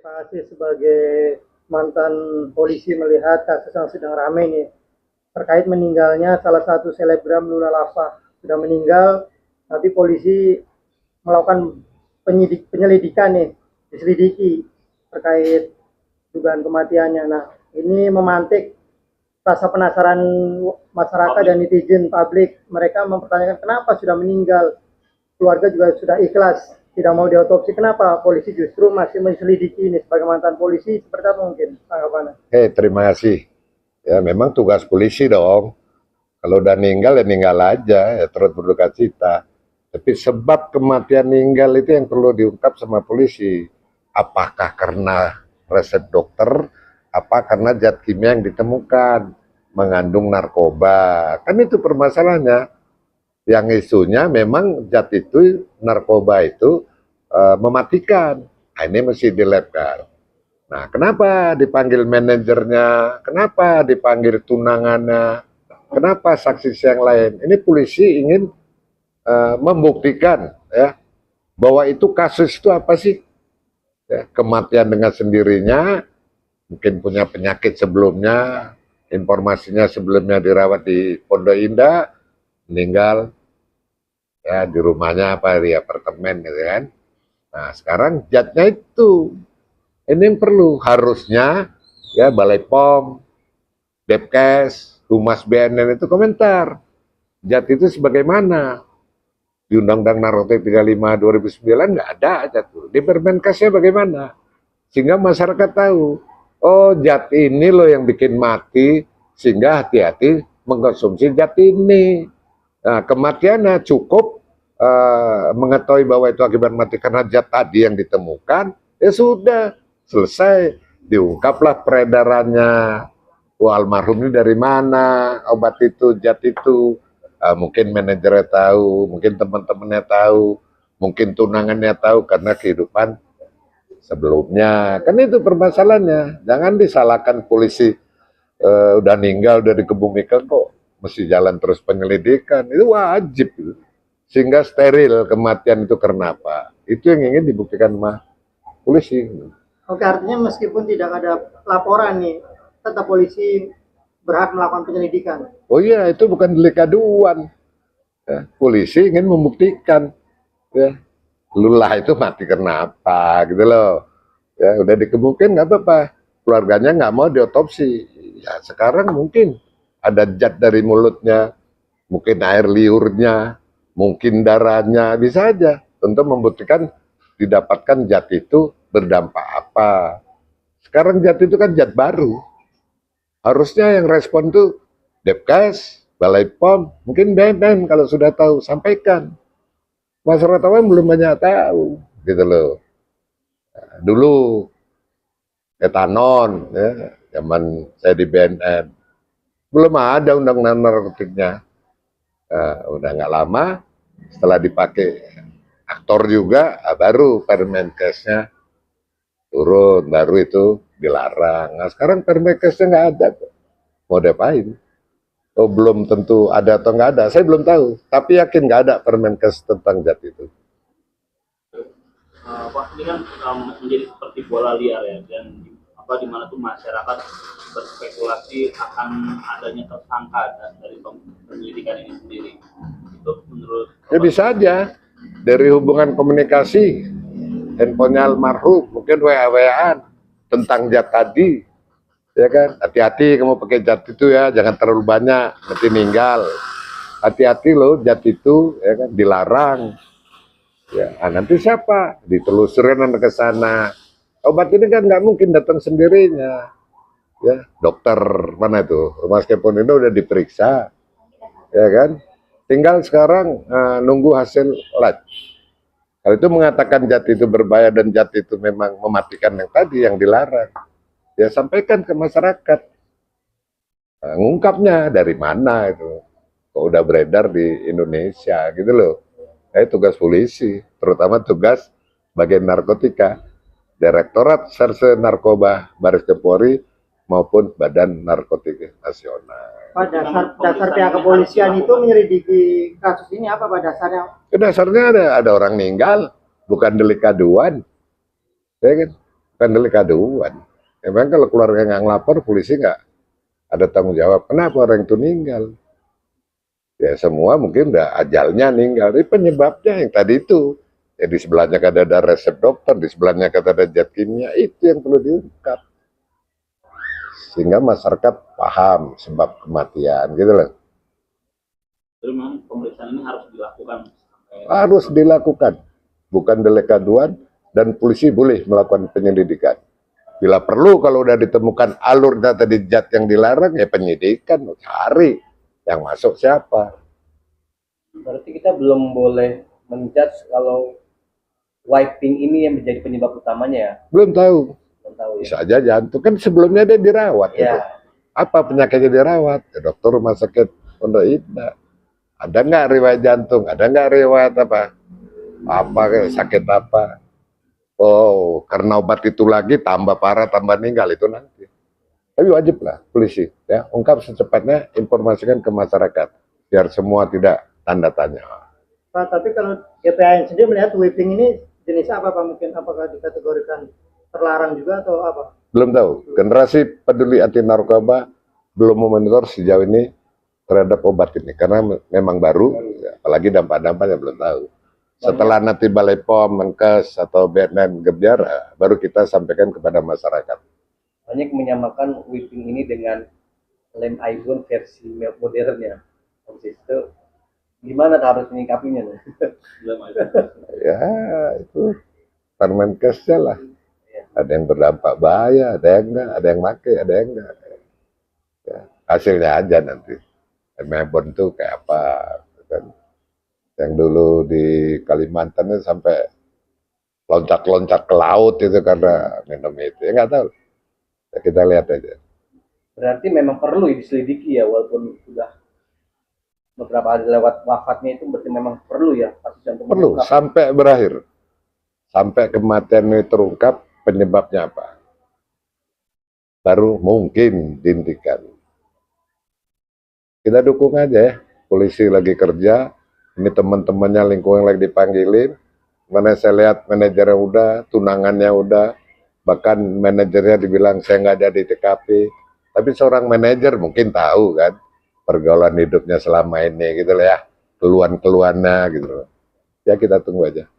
Pak Asis sebagai mantan polisi melihat kasus yang sedang ramai ini terkait meninggalnya salah satu selebgram Luna Lava sudah meninggal, tapi polisi melakukan penyelidikan nih, diselidiki terkait dugaan kematiannya. Nah, ini memantik rasa penasaran masyarakat dan netizen publik. Mereka mempertanyakan kenapa sudah meninggal, keluarga juga sudah ikhlas tidak mau diotopsi, kenapa polisi justru masih menselidiki ini? Sebagai mantan polisi, seperti apa mungkin tanggapannya? Terima kasih. Ya memang tugas polisi dong. Kalau udah meninggal ya meninggal aja, ya terus berduka cita. Tapi sebab kematian meninggal itu yang perlu diungkap sama polisi. Apakah karena resep dokter, apa karena zat kimia yang ditemukan mengandung narkoba? Kan itu permasalahannya. Yang isunya memang zat itu, narkoba itu mematikan. Nah, ini mesti dilabkan. Nah, kenapa dipanggil manajernya? Kenapa dipanggil tunangannya? Kenapa saksi yang lain? Ini polisi ingin membuktikan ya bahwa itu kasus itu apa sih? Ya, kematian dengan sendirinya, mungkin punya penyakit sebelumnya, informasinya sebelumnya dirawat di Pondok Indah, meninggal ya di rumahnya apa di apartemen gitu kan. Nah sekarang zatnya itu ini yang perlu harusnya ya Balai POM, Depkes, Humas BNN itu komentar zat itu sebagaimana di Undang-Undang Narkotika 35 2009 nggak ada zat itu. Di Permenkesnya bagaimana sehingga masyarakat tahu oh zat ini loh yang bikin mati sehingga hati-hati mengkonsumsi zat ini. Nah, kematiannya cukup mengetahui bahwa itu akibat mati karena zat tadi yang ditemukan, ya sudah, selesai. Diungkaplah peredarannya, almarhum ini dari mana, obat itu, zat itu. Mungkin manajernya tahu, mungkin teman-temannya tahu, mungkin tunangannya tahu karena kehidupan sebelumnya. Kan itu permasalahannya. Jangan disalahkan polisi udah meninggal, udah dikebumikan kok mesti jalan terus penyelidikan, itu wajib sehingga steril kematian itu karena apa, itu yang ingin dibuktikan sama polisi. Oke, artinya meskipun tidak ada laporan nih, tetap polisi berhak melakukan penyelidikan. Oh iya, itu bukan delik aduan ya, polisi ingin membuktikan ya Lula itu mati karena apa gitu loh ya, udah dikebukin nggak apa-apa, keluarganya nggak mau diotopsi ya. Sekarang mungkin ada zat dari mulutnya, mungkin air liurnya, mungkin darahnya, bisa aja untuk membuktikan didapatkan zat itu berdampak apa. Sekarang zat itu kan zat baru, harusnya yang respon tuh Depkes, Balai POM, mungkin BNN kalau sudah tahu sampaikan. Masyarakat awam belum banyak tahu gitu loh. Nah, dulu etanon ya, zaman saya di BNN belum ada undang-undang narkotiknya. Udah nggak lama setelah dipakai aktor juga, baru Permenkesnya turun, baru itu dilarang. Nah sekarang Permenkesnya nggak ada, mau diapain? Oh belum tentu ada atau nggak ada, saya belum tahu. Tapi yakin nggak ada Permenkes tentang zat itu. Pak, ini kan menjadi seperti bola liar ya, dan di mana tuh masyarakat berspekulasi akan adanya tersangka dari penyelidikan ini sendiri. Itu menurut ya bisa aja dari hubungan komunikasi handphonenya almarhum, mungkin WA-WA-an tentang zat tadi ya kan. Hati-hati kamu pakai zat itu ya, jangan terlalu banyak nanti meninggal. Hati-hati loh zat itu ya kan, dilarang ya. Nanti siapa ditelusurin ke sana. Obat ini kan nggak mungkin datang sendirinya ya, dokter mana itu Rumah Sakit Pondok udah diperiksa ya kan, tinggal sekarang nunggu hasil lab. Kalau itu mengatakan zat itu berbahaya dan zat itu memang mematikan yang tadi yang dilarang, ya sampaikan ke masyarakat. Ngungkapnya dari mana itu kok udah beredar di Indonesia gitu loh. Tugas polisi, terutama tugas bagian narkotika, Direktorat Serse Narkoba Baris Krim Polri maupun Badan Narkotika Nasional. Pak, dasar pihak kepolisian itu menyelidiki kasus ini apa Pak dasarnya? Dasarnya ada orang meninggal, bukan delik aduan, ya kan? Kan delik aduan. Memang kalau keluarga nggak ngelapor, polisi nggak ada tanggung jawab. Kenapa orang itu meninggal? Ya semua mungkin udah ajalnya meninggal. Tapi penyebabnya yang tadi itu. Ya di sebelahnya kan ada resep dokter, di sebelahnya kan ada zat kimia, itu yang perlu diungkap. Sehingga masyarakat paham sebab kematian, gitu loh. Jadi memang pemeriksaan ini harus dilakukan sampai Harus dilakukan. Bukan delik aduan, dan polisi boleh melakukan penyelidikan. Bila perlu kalau udah ditemukan alur data di zat yang dilarang, ya penyidikan, cari yang masuk siapa. Berarti kita belum boleh menjudge kalau wiping ini yang menjadi penyebab utamanya ya? Belum tahu. Belum tahu ya. Bisa aja jantung, kan sebelumnya dia dirawat. Ya. Gitu. Apa penyakitnya dirawat? Ya, dokter rumah sakit Pondok Indah. Ada nggak riwayat jantung? Ada nggak riwayat apa? Sakit apa? Oh, karena obat itu lagi tambah parah, tambah meninggal itu nanti. Tapi wajib lah polisi ya ungkap secepatnya, informasikan ke masyarakat biar semua tidak tanda tanya. Pak, tapi kalau GPAN sendiri melihat whipping ini jenis apa Pak? Mungkin apakah dikategorikan terlarang juga atau apa? Belum tahu. Generasi peduli anti narkoba belum memonitor sejauh ini terhadap obat ini karena memang baru, apalagi dampak-dampaknya belum tahu. Setelah nanti Balai POM, Menkes atau BNN Gebjar, baru kita sampaikan kepada masyarakat. Banyak menyamakan whipping ini dengan lem Aibon versi modern ya. Habis itu gimana harus menyikapinya? belum ada. Ya itu Permenkesnya lah. Ada yang berdampak bahaya, ada yang enggak, ada yang pakai, ada yang enggak. Ya, hasilnya aja nanti. Aibon itu kayak apa? Kan? Yang dulu di Kalimantan itu sampai loncat-loncat ke laut itu karena minum itu. Ya nggak tahu. Ya, kita lihat aja. Berarti memang perlu diselidiki ya, walaupun sudah beberapa hari lewat wafatnya, itu berarti memang perlu ya kasus jantung Perlu mengungkap. sampai berakhir. Sampai kematian ini terungkap penyebabnya apa. Baru mungkin dihentikan. Kita dukung aja ya. Polisi lagi kerja. Ini teman-temannya lingkungan lagi dipanggilin. Mana saya lihat manajernya udah, tunangannya udah. Bahkan manajernya dibilang saya nggak ada di TKP. Tapi seorang manajer mungkin tahu kan pergaulan hidupnya selama ini gitu loh ya. Keluhan-keluhannya gitu loh. Ya kita tunggu aja.